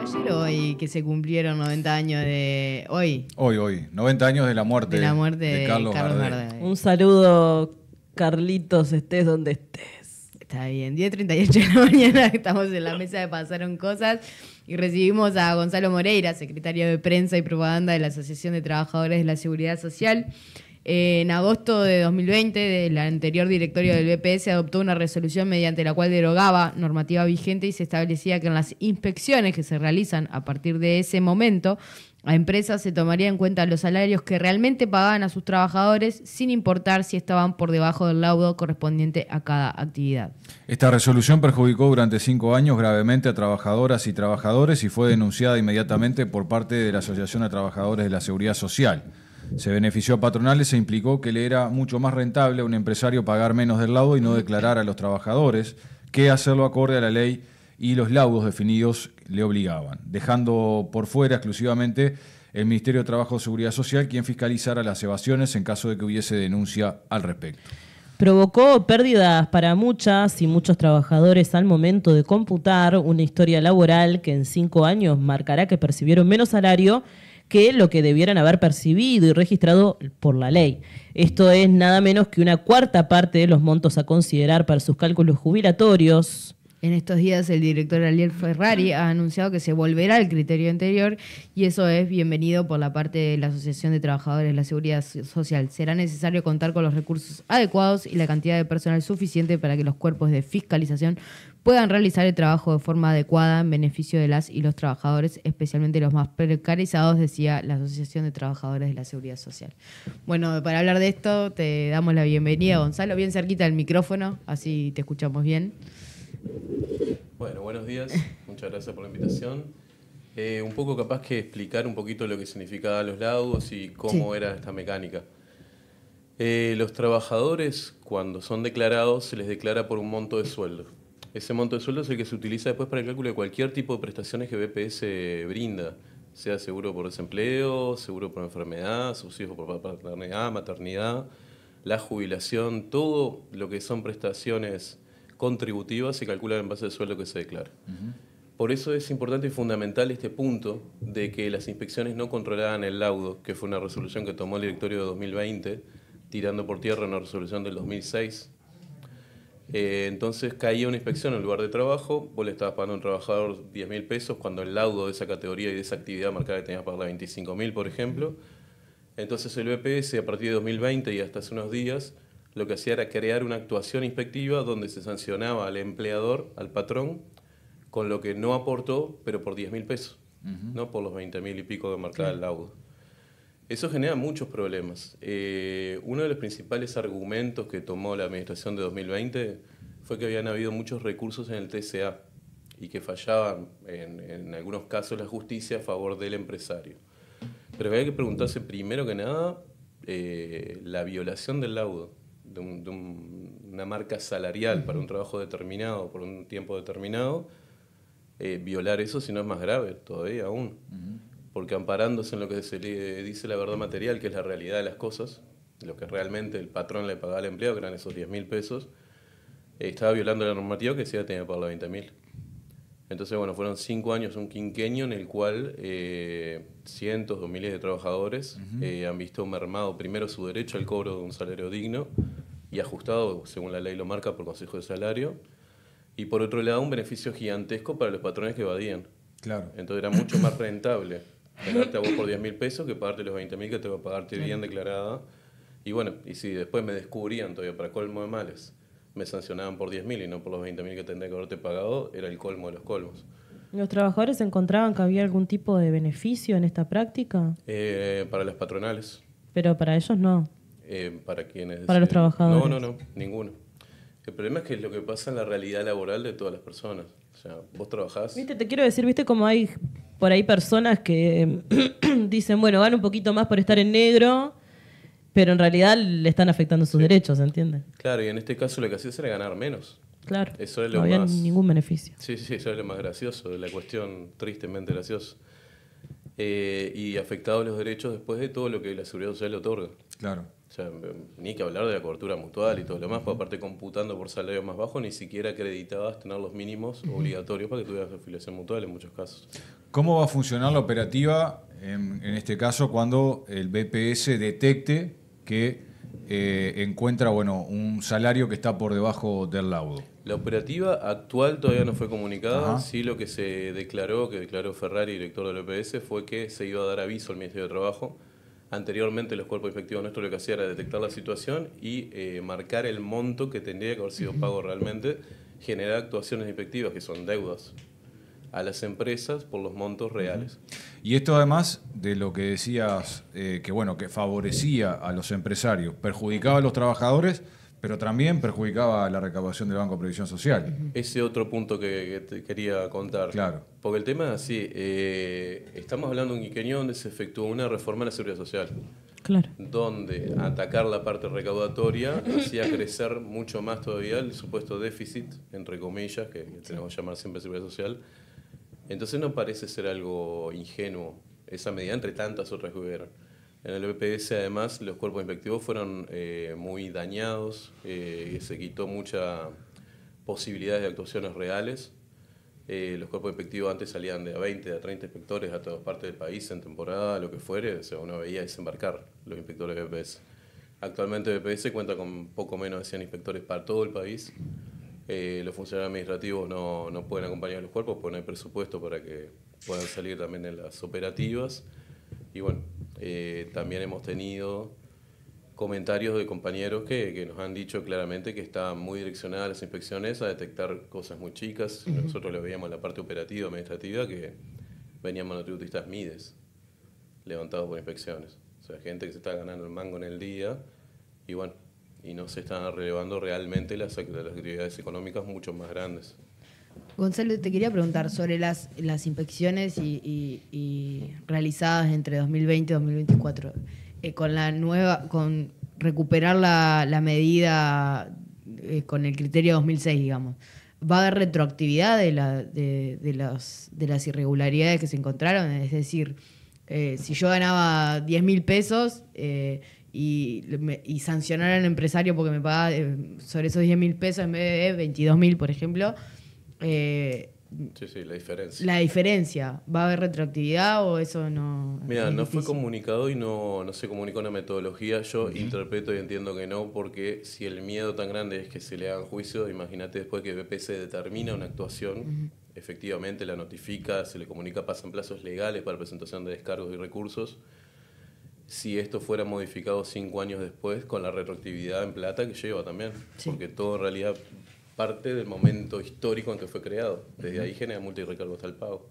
¿Ayer o hoy que se cumplieron 90 años de... Hoy? Hoy. 90 años de la muerte de Carlos Gardel. Un saludo, Carlitos, estés donde estés. Está bien, 10:38 de la mañana, estamos en la mesa de Pasaron Cosas y recibimos a Gonzalo Moreira, secretario de Prensa y Propaganda de la Asociación de Trabajadores de la Seguridad Social. En agosto de 2020, el anterior directorio del BPS adoptó una resolución mediante la cual derogaba normativa vigente y se establecía que en las inspecciones que se realizan a partir de ese momento, a empresas se tomaría en cuenta los salarios que realmente pagaban a sus trabajadores, sin importar si estaban por debajo del laudo correspondiente a cada actividad. Esta resolución perjudicó durante 5 años gravemente a trabajadoras y trabajadores y fue denunciada inmediatamente por parte de la Asociación de Trabajadores de la Seguridad Social. Se benefició a patronales e implicó que le era mucho más rentable a un empresario pagar menos del laudo y no declarar a los trabajadores que hacerlo acorde a la ley y los laudos definidos le obligaban, dejando por fuera exclusivamente el Ministerio de Trabajo y Seguridad Social, quien fiscalizara las evasiones en caso de que hubiese denuncia al respecto. Provocó pérdidas para muchas y muchos trabajadores al momento de computar una historia laboral que en 5 años marcará que percibieron menos salario que lo que debieran haber percibido y registrado por la ley. Esto es nada menos que una cuarta parte de los montos a considerar para sus cálculos jubilatorios. En estos días el director Ariel Ferrari ha anunciado que se volverá al criterio anterior y eso es bienvenido por la parte de la Asociación de Trabajadores de la Seguridad Social. Será necesario contar con los recursos adecuados y la cantidad de personal suficiente para que los cuerpos de fiscalización puedan realizar el trabajo de forma adecuada en beneficio de las y los trabajadores, especialmente los más precarizados, decía la Asociación de Trabajadores de la Seguridad Social. Bueno, para hablar de esto te damos la bienvenida, Gonzalo, bien cerquita del micrófono, así te escuchamos bien. Bueno, buenos días, muchas gracias por la invitación. Un poco capaz que explicar un poquito lo que significaban los laudos y cómo era esta mecánica. Los trabajadores, cuando son declarados, se les declara por un monto de sueldo. Ese monto de sueldo es el que se utiliza después para el cálculo de cualquier tipo de prestaciones que BPS brinda, sea seguro por desempleo, seguro por enfermedad, subsidios por paternidad, maternidad, la jubilación, todo lo que son prestaciones contributivas se calculan en base al sueldo que se declara. Por eso es importante y fundamental este punto de que las inspecciones no controlaban el laudo, que fue una resolución que tomó el directorio de 2020, tirando por tierra una resolución del 2006. Entonces caía una inspección en el lugar de trabajo, vos le estabas pagando a un trabajador 10.000 pesos cuando el laudo de esa categoría y de esa actividad marcaba que tenías que pagar 25.000, por ejemplo. Entonces el BPS, a partir de 2020 y hasta hace unos días, lo que hacía era crear una actuación inspectiva donde se sancionaba al empleador, al patrón, con lo que no aportó, pero por 10.000 pesos, no por los 20.000 y pico que marcaba el laudo. Eso genera muchos problemas. Uno de los principales argumentos que tomó la administración de 2020 fue que habían habido muchos recursos en el TCA y que fallaban en algunos casos la justicia a favor del empresario. Pero había que preguntarse primero que nada la violación del laudo, de una marca salarial para un trabajo determinado por un tiempo determinado, violar eso si no es más grave todavía aún. Porque amparándose en lo que se le dice la verdad material, que es la realidad de las cosas, lo que realmente el patrón le pagaba al empleado, que eran esos 10.000 pesos, estaba violando la normativa que decía que tenía que pagar los 20.000. Entonces, bueno, fueron 5 años, un quinquenio en el cual cientos o miles de trabajadores han visto mermado primero su derecho al cobro de un salario digno y ajustado, según la ley lo marca, por Consejo de Salario, y por otro lado un beneficio gigantesco para los patrones que evadían. Claro. Entonces era mucho más rentable pagarte a vos por 10.000 pesos que pagarte los 20.000 que te va a pagarte bien declarada. Y bueno, y si después me descubrían todavía para colmo de males, me sancionaban por 10.000 y no por los 20.000 que tendría que haberte pagado, era el colmo de los colmos. ¿Los trabajadores encontraban que había algún tipo de beneficio en esta práctica? Para las patronales. Pero para ellos no. ¿Para quiénes? Para los trabajadores. No, ninguno. El problema es que es lo que pasa en la realidad laboral de todas las personas. O sea, vos trabajás... Viste, te quiero decir, viste como hay por ahí personas que dicen, bueno, gano un poquito más por estar en negro, pero en realidad le están afectando sus derechos, ¿entiendes? Claro, y en este caso lo que hacías era ganar menos. Claro, eso es no había ningún beneficio. Sí, eso es lo más gracioso, de la cuestión tristemente graciosa. Y afectados los derechos después de todo lo que la Seguridad Social le otorga. Claro. O sea, ni que hablar de la cobertura mutual y todo lo demás, porque aparte computando por salarios más bajos, ni siquiera acreditabas tener los mínimos obligatorios para que tuvieras afiliación mutual en muchos casos. ¿Cómo va a funcionar la operativa en este caso cuando el BPS detecte que encuentra un salario que está por debajo del laudo? La operativa actual todavía no fue comunicada. Ajá. Sí, lo que se declaró, que declaró Ferrari, director del BPS, fue que se iba a dar aviso al Ministerio de Trabajo. Anteriormente los cuerpos inspectivos nuestros lo que hacían era detectar la situación y marcar el monto que tendría que haber sido pago realmente, generar actuaciones inspectivas, que son deudas, a las empresas por los montos reales. Y esto además de lo que decías, que favorecía a los empresarios, perjudicaba a los trabajadores, pero también perjudicaba a la recaudación del Banco de Previsión Social. Ese otro punto que te quería contar. Claro. Porque el tema es así, estamos hablando de un quinquenio donde se efectuó una reforma de la Seguridad Social, Claro. donde atacar la parte recaudatoria hacía crecer mucho más todavía el supuesto déficit, entre comillas, que tenemos que llamar siempre Seguridad Social. Entonces no parece ser algo ingenuo esa medida, entre tantas otras que hubieron. En el BPS, además, los cuerpos inspectivos fueron muy dañados, se quitó mucha posibilidades de actuaciones reales. Los cuerpos inspectivos antes salían de a 20, a 30 inspectores a todas partes del país en temporada, lo que fuere, o sea, uno veía desembarcar los inspectores de BPS. Actualmente BPS cuenta con poco menos de 100 inspectores para todo el país. Los funcionarios administrativos no pueden acompañar a los cuerpos porque no hay presupuesto para que puedan salir también en las operativas. Y bueno, también hemos tenido comentarios de compañeros que nos han dicho claramente que están muy direccionadas las inspecciones a detectar cosas muy chicas. Nosotros lo veíamos en la parte operativa, administrativa, que venían monotributistas MIDES levantados por inspecciones. O sea, gente que se está ganando el mango en el día y bueno, y no se están relevando realmente las actividades económicas mucho más grandes. Gonzalo, te quería preguntar sobre las inspecciones y realizadas entre 2020 y 2024. Con recuperar la medida con el criterio 2006, digamos. ¿Va a haber retroactividad de las irregularidades que se encontraron? Es decir, si yo ganaba 10.000 pesos y sancionar al empresario porque me pagaba sobre esos 10.000 pesos en vez de 22.000, por ejemplo. Sí, la diferencia. La diferencia, ¿va a haber retroactividad o eso no? Mira, es no fue difícil? comunicado y no se comunicó una metodología. Yo interpreto y entiendo que no, porque si el miedo tan grande es que se le hagan juicios, imagínate después que BPS determina una actuación, efectivamente la notifica, se le comunica, pasan plazos legales para presentación de descargos y recursos. Si esto fuera modificado 5 años después, con la retroactividad en plata que lleva también, Sí. porque todo en realidad parte del momento histórico en que fue creado. Desde ahí genera multa y recargo hasta el pago.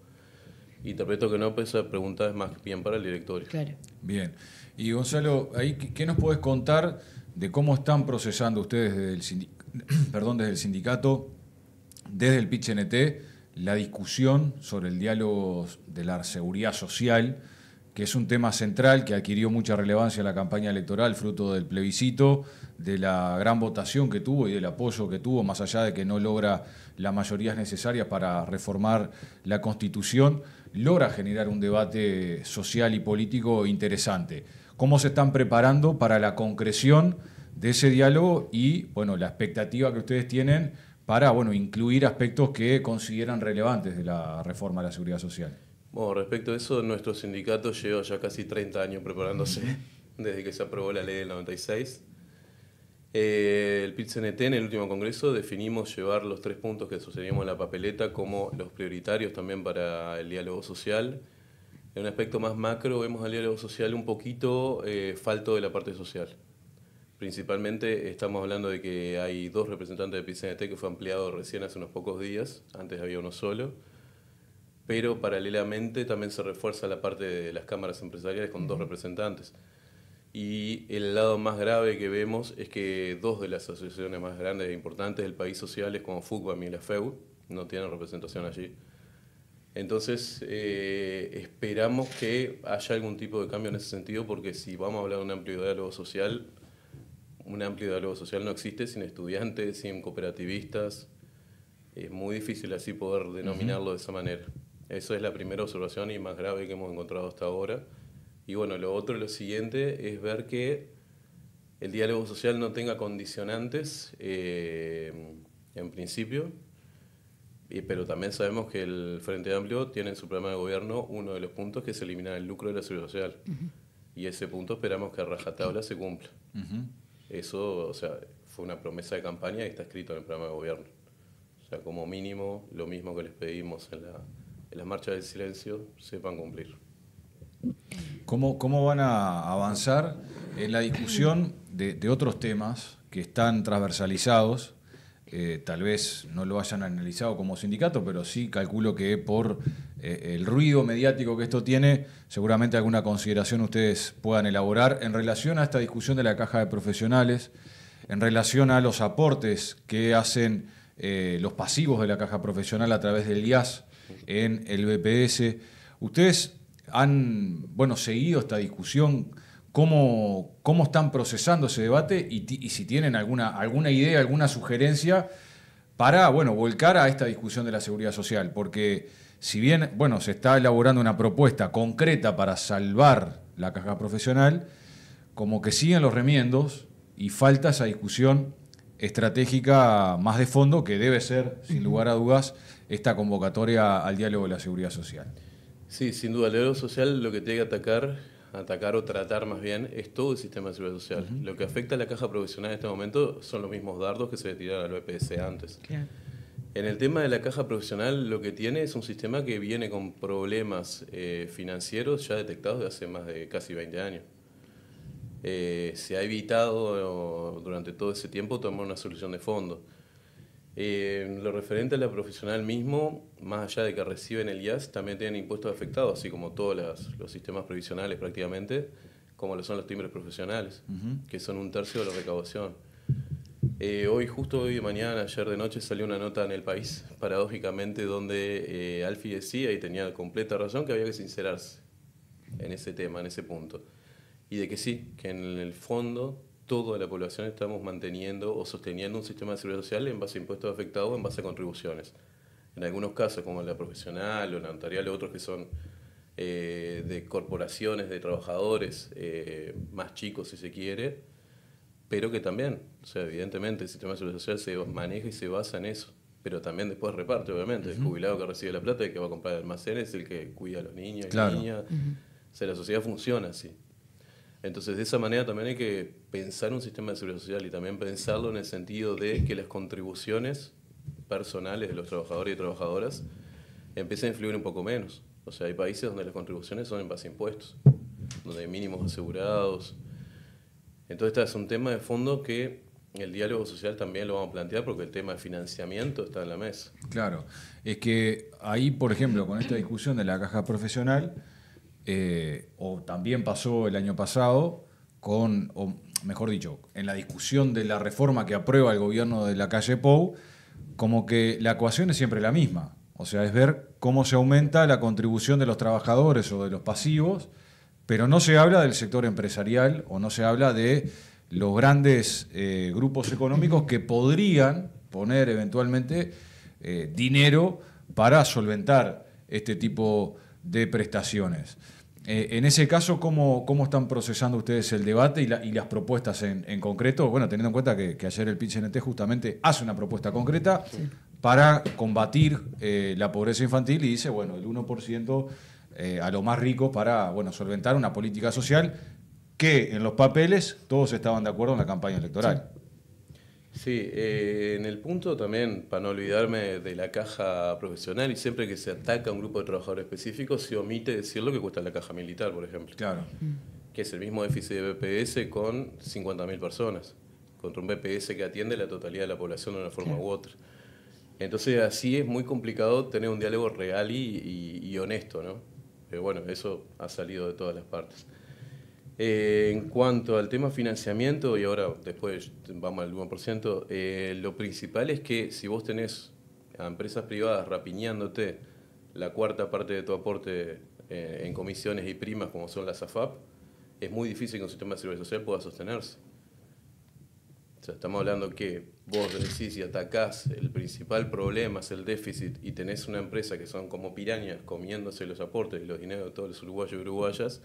Interpreto que no, pues esa pregunta es más bien para el directorio. Claro. Bien. Y Gonzalo, ahí, ¿qué nos podés contar de cómo están procesando ustedes desde el sindicato, desde el PIT-CNT, la discusión sobre el diálogo de la seguridad social, que es un tema central que adquirió mucha relevancia en la campaña electoral, fruto del plebiscito, de la gran votación que tuvo y del apoyo que tuvo, más allá de que no logra las mayorías necesarias para reformar la Constitución, logra generar un debate social y político interesante. ¿Cómo se están preparando para la concreción de ese diálogo y la expectativa que ustedes tienen para incluir aspectos que consideran relevantes de la reforma de la seguridad social? Bueno, respecto a eso, nuestro sindicato lleva ya casi 30 años preparándose, desde que se aprobó la ley del 96. El PIT-CNT en el último congreso definimos llevar los 3 puntos que sucedíamos en la papeleta como los prioritarios también para el diálogo social. En un aspecto más macro vemos al diálogo social un poquito falto de la parte social. Principalmente estamos hablando de que hay 2 representantes del PIT-CNT que fue ampliado recién hace unos pocos días, antes había uno solo. Pero paralelamente también se refuerza la parte de las cámaras empresariales con 2 representantes. Y el lado más grave que vemos es que 2 de las asociaciones más grandes e importantes del país sociales, como FUCBAM y la FEU, no tienen representación allí. Entonces, esperamos que haya algún tipo de cambio en ese sentido, porque si vamos a hablar de un amplio diálogo social no existe sin estudiantes, sin cooperativistas. Es muy difícil así poder denominarlo de esa manera. Esa es la primera observación y más grave que hemos encontrado hasta ahora. Y bueno, lo siguiente es ver que el diálogo social no tenga condicionantes, en principio, Pero también sabemos que el Frente Amplio tiene en su programa de gobierno uno de los puntos que es eliminar el lucro de la seguridad social. Y ese punto esperamos que a rajatabla se cumpla. Eso, o sea, fue una promesa de campaña y está escrito en el programa de gobierno. O sea, como mínimo, lo mismo que les pedimos en las marchas del silencio, sepan cumplir. ¿Cómo van a avanzar en la discusión de otros temas que están transversalizados? Tal vez no lo hayan analizado como sindicato, pero sí calculo que por el ruido mediático que esto tiene, seguramente alguna consideración ustedes puedan elaborar en relación a esta discusión de la caja de profesionales, en relación a los aportes que hacen los pasivos de la caja profesional a través del IAS en el BPS. Ustedes han seguido esta discusión. ¿Cómo están procesando ese debate y si tienen alguna idea, alguna sugerencia para volcar a esta discusión de la seguridad social? Porque si bien se está elaborando una propuesta concreta para salvar la caja profesional, como que siguen los remiendos y falta esa discusión estratégica más de fondo que debe ser, sin lugar a dudas, esta convocatoria al diálogo de la seguridad social. Sí, sin duda, el diálogo social lo que tiene que atacar o tratar más bien, es todo el sistema de seguridad social. Lo que afecta a la caja profesional en este momento son los mismos dardos que se le tiraron al BPS antes. Claro. En el tema de la caja profesional, lo que tiene es un sistema que viene con problemas financieros ya detectados de hace más de casi 20 años. Se ha evitado durante todo ese tiempo tomar una solución de fondo. Lo referente a la profesional mismo, más allá de que reciben el IAS, también tienen impuestos afectados, así como todos los sistemas previsionales prácticamente, como lo son los timbres profesionales, que son 1/3 de la recaudación. Justo hoy de mañana, ayer de noche, salió una nota en El País, paradójicamente, donde Alfie decía, y tenía completa razón, que había que sincerarse en ese tema, en ese punto. Y de que sí, que en el fondo toda la población estamos manteniendo o sosteniendo un sistema de seguridad social en base a impuestos afectados, en base a contribuciones. En algunos casos, como la profesional o la notarial, otros que son de corporaciones, de trabajadores más chicos, si se quiere, pero que también, o sea, evidentemente el sistema de seguridad social se maneja y se basa en eso, pero también después reparte, obviamente. El jubilado que recibe la plata, el que va a comprar almacenes, el que cuida a los niños y claro. niñas. O sea, la sociedad funciona así. Entonces, de esa manera también hay que pensar un sistema de seguridad social y también pensarlo en el sentido de que las contribuciones personales de los trabajadores y trabajadoras empiecen a influir un poco menos. O sea, hay países donde las contribuciones son en base a impuestos, donde hay mínimos asegurados. Entonces, este es un tema de fondo que el diálogo social también lo vamos a plantear porque el tema de financiamiento está en la mesa. Claro, es que ahí, por ejemplo, con esta discusión de la caja profesional, o también pasó el año pasado o mejor dicho, en la discusión de la reforma que aprueba el gobierno de Lacalle Pou, como que la ecuación es siempre la misma. O sea, es ver cómo se aumenta la contribución de los trabajadores o de los pasivos, pero no se habla del sector empresarial o no se habla de los grandes grupos económicos que podrían poner eventualmente dinero para solventar este tipo de prestaciones. En ese caso, ¿cómo están procesando ustedes el debate y las propuestas en concreto? Bueno, teniendo en cuenta que ayer el PIT-CNT justamente hace una propuesta concreta para combatir la pobreza infantil y dice, el 1% a los más ricos para solventar una política social que en los papeles todos estaban de acuerdo en la campaña electoral. Sí, en el punto también, para no olvidarme de la caja profesional, y siempre que se ataca a un grupo de trabajadores específicos, se omite decir lo que cuesta la caja militar, por ejemplo. Claro. Que es el mismo déficit de BPS con 50.000 personas, contra un BPS que atiende la totalidad de la población de una forma u otra. Entonces, así es muy complicado tener un diálogo real y honesto, ¿no? Pero bueno, eso ha salido de todas las partes. En cuanto al tema financiamiento, y ahora después vamos al 1%, lo principal es que si vos tenés a empresas privadas rapiñándote la cuarta parte de tu aporte en comisiones y primas como son las AFAP, es muy difícil que un sistema de seguridad social pueda sostenerse. O sea, estamos hablando que vos decís y atacás el principal problema es el déficit y tenés una empresa que son como pirañas comiéndose los aportes y los dineros de todos los uruguayos y uruguayas.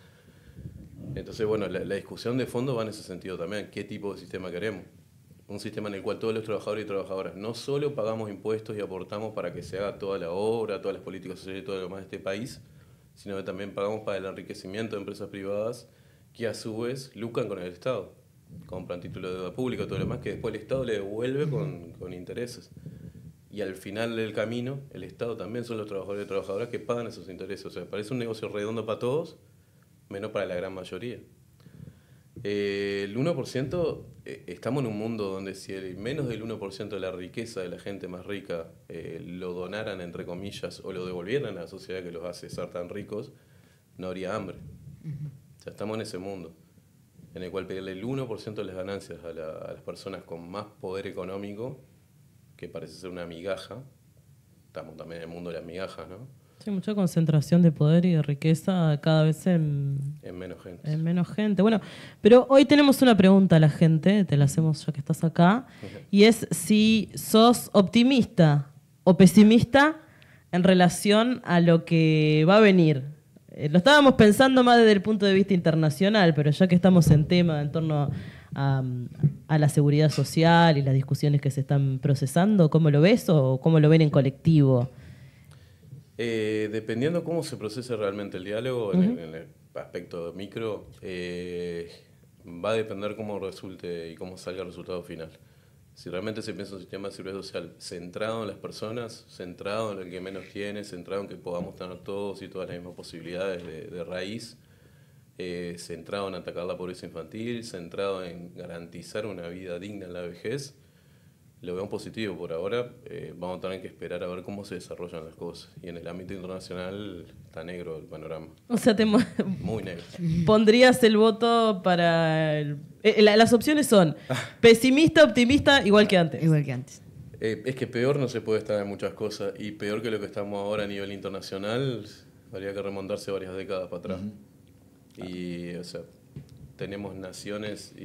Entonces, la discusión de fondo va en ese sentido también. ¿Qué tipo de sistema queremos? un sistema en el cual todos los trabajadores y trabajadoras no solo pagamos impuestos y aportamos para que se haga toda la obra, todas las políticas sociales y todo lo demás de este país, sino que también pagamos para el enriquecimiento de empresas privadas que a su vez lucran con el Estado, compran títulos de deuda pública, todo lo demás que después el Estado le devuelve con intereses. Y al final del camino, el Estado también son los trabajadores y trabajadoras que pagan esos intereses. O sea, parece un negocio redondo para todos, menos para la gran mayoría. El 1%, estamos en un mundo donde si menos del 1% de la riqueza de la gente más rica lo donaran, entre comillas, o lo devolvieran a la sociedad que los hace ser tan ricos, no habría hambre. O sea, estamos en ese mundo en el cual pedirle el 1% de las ganancias a las personas con más poder económico, que parece ser una migaja. Estamos también en el mundo de las migajas, ¿no? Sí, mucha concentración de poder y de riqueza cada vez en menos gente. En menos gente. Bueno, pero hoy tenemos una pregunta a la gente, te la hacemos ya que estás acá, y es si sos optimista o pesimista en relación a lo que va a venir. Lo estábamos pensando más desde el punto de vista internacional, pero ya que estamos en tema en torno a la seguridad social y las discusiones que se están procesando, ¿cómo lo ves o cómo lo ven en colectivo? Dependiendo cómo se procese realmente el diálogo, en el aspecto micro, va a depender cómo resulte y cómo salga el resultado final. Si realmente se piensa un sistema de seguridad social centrado en las personas, centrado en el que menos tiene, centrado en que podamos tener todos y todas las mismas posibilidades de raíz, centrado en atacar la pobreza infantil, centrado en garantizar una vida digna en la vejez, lo veo positivo. Por ahora vamos a tener que esperar a ver cómo se desarrollan las cosas. Y en el ámbito internacional está negro el panorama. O sea, muy negro. ¿Pondrías el voto para las opciones son pesimista, optimista, igual que antes? Igual que antes. Es que peor no se puede estar en muchas cosas. Y peor que lo que estamos ahora a nivel internacional, habría que remontarse varias décadas para atrás. Y, o sea, tenemos naciones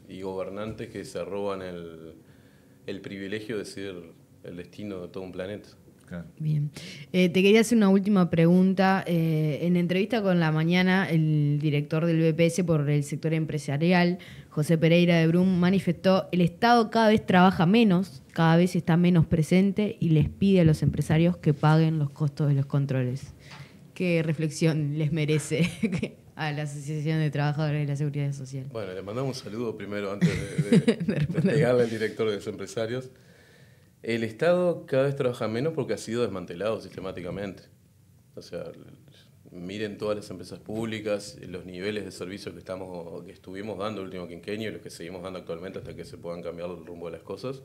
y gobernantes que se roban el privilegio de decidir el destino de todo un planeta. Claro. Bien. Te quería hacer una última pregunta. En entrevista con La Mañana, el director del BPS por el sector empresarial, José Pereira de Brum, manifestó: el Estado cada vez trabaja menos, cada vez está menos presente y les pide a los empresarios que paguen los costos de los controles. ¿Qué reflexión les merece a la Asociación de Trabajadores de la Seguridad Social? Bueno, le mandamos un saludo primero antes de pegarle al director de los empresarios. El Estado cada vez trabaja menos porque ha sido desmantelado sistemáticamente. O sea, miren todas las empresas públicas, los niveles de servicio que estuvimos dando el último quinquenio y los que seguimos dando actualmente hasta que se puedan cambiar el rumbo de las cosas.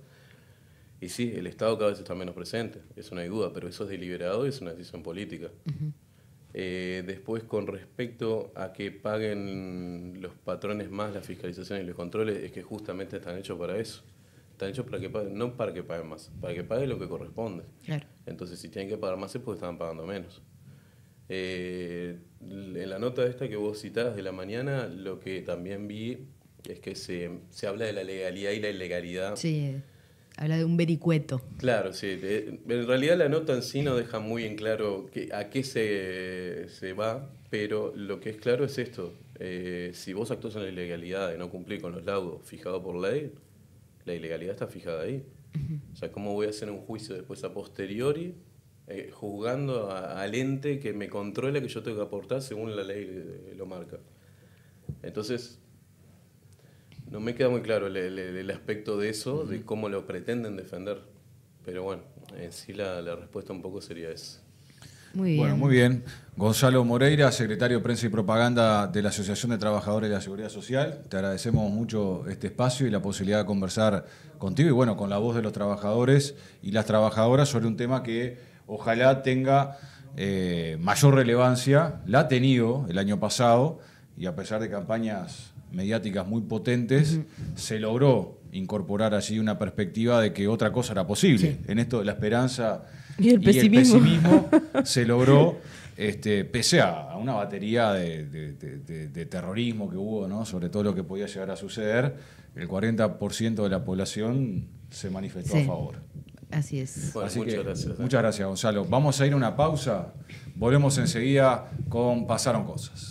Y sí, el Estado cada vez está menos presente, eso no hay duda, pero eso es deliberado y es una decisión política. Después, con respecto a que paguen los patrones más la fiscalización y los controles, es que justamente están hechos para eso. Están hechos para que paguen, no para que paguen más, para que paguen lo que corresponde. Claro. Entonces, si tienen que pagar más es porque estaban pagando menos. En la nota esta que vos citás de La Mañana, lo que también vi es que se habla de la legalidad y la ilegalidad. Sí, habla de un vericueto. Claro, sí. En realidad la nota en sí no deja muy en claro a qué se va, pero lo que es claro es esto. Si vos actúas en la ilegalidad de no cumplir con los laudos fijados por ley, la ilegalidad está fijada ahí. O sea, ¿cómo voy a hacer un juicio después a posteriori juzgando al ente que me controla que yo tengo que aportar según la ley lo marca? Entonces, no me queda muy claro el aspecto de eso, de cómo lo pretenden defender. Pero bueno, en sí la respuesta un poco sería esa. Muy bien. Bueno, muy bien. Gonzalo Moreira, secretario de Prensa y Propaganda de la Asociación de Trabajadores de la Seguridad Social. Te agradecemos mucho este espacio y la posibilidad de conversar contigo y bueno, con la voz de los trabajadores y las trabajadoras sobre un tema que ojalá tenga mayor relevancia. La ha tenido el año pasado y a pesar de campañas mediáticas muy potentes, se logró incorporar allí una perspectiva de que otra cosa era posible. Sí. En esto de la esperanza y el pesimismo se logró, pese a una batería de terrorismo que hubo, ¿no? Sobre todo lo que podía llegar a suceder, el 40% de la población se manifestó a favor. Así es. Bueno, Así muchas gracias. Muchas gracias, Gonzalo. Vamos a ir a una pausa. Volvemos enseguida con Pasaron Cosas.